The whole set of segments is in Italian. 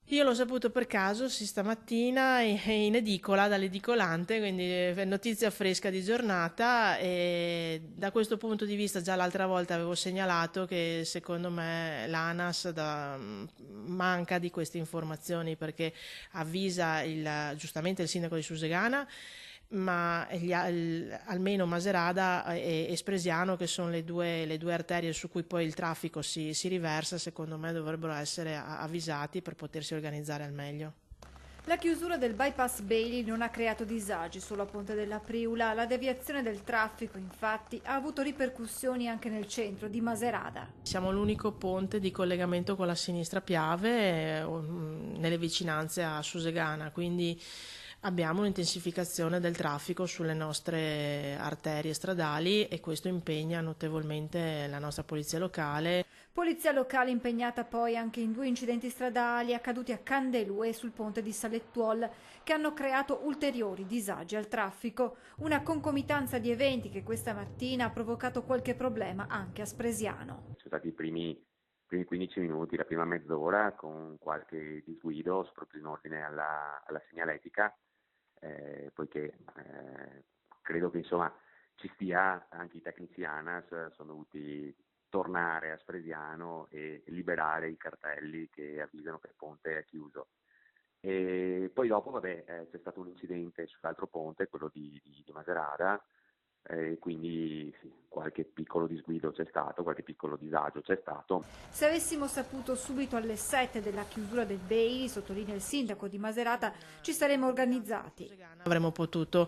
Io l'ho saputo per caso, sì, stamattina in edicola, dall'edicolante, quindi notizia fresca di giornata e da questo punto di vista già l'altra volta avevo segnalato che secondo me l'ANAS manca di queste informazioni perché avvisa giustamente il sindaco di Susegana, ma almeno Maserada e Spresiano, che sono le due arterie su cui poi il traffico si riversa, secondo me dovrebbero essere avvisati per potersi organizzare al meglio. La chiusura del bypass Bailey non ha creato disagi solo a Ponte della Priula, la deviazione del traffico infatti ha avuto ripercussioni anche nel centro di Maserada. Siamo l'unico ponte di collegamento con la sinistra Piave nelle vicinanze a Susegana, quindi abbiamo un'intensificazione del traffico sulle nostre arterie stradali e questo impegna notevolmente la nostra polizia locale. Polizia locale impegnata poi anche in due incidenti stradali accaduti a Candelù e sul ponte di Salettuol che hanno creato ulteriori disagi al traffico. Una concomitanza di eventi che questa mattina ha provocato qualche problema anche a Spresiano. Sono stati i primi 15 minuti, la prima mezz'ora con qualche disguido, soprattutto in ordine alla segnaletica, poiché credo che insomma ci stia, anche i tecnici ANAS sono dovuti tornare a Spresiano e liberare i cartelli che avvisano che il ponte è chiuso. E poi dopo, vabbè, c'è stato un incidente sull'altro ponte, quello di Maserata, quindi sì, qualche piccolo disguido c'è stato, qualche piccolo disagio c'è stato. Se avessimo saputo subito alle 7 della chiusura del Bailey, sottolinea il sindaco di Maserata, ci saremmo organizzati. Avremmo potuto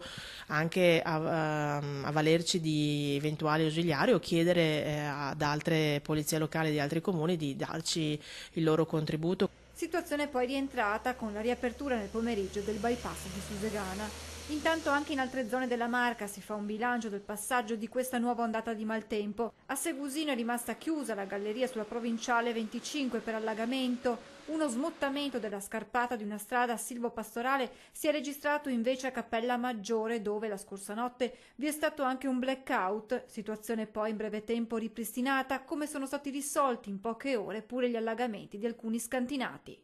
anche avvalerci di eventuali ausiliari o chiedere ad altre polizie locali di altri comuni di darci il loro contributo. Situazione poi rientrata con la riapertura nel pomeriggio del bypass di Susegana. Intanto anche in altre zone della Marca si fa un bilancio del passaggio di questa nuova ondata di maltempo. A Segusino è rimasta chiusa la galleria sulla provinciale 25 per allagamento. Uno smottamento della scarpata di una strada silvopastorale si è registrato invece a Cappella Maggiore, dove la scorsa notte vi è stato anche un blackout, situazione poi in breve tempo ripristinata, come sono stati risolti in poche ore pure gli allagamenti di alcuni scantinati.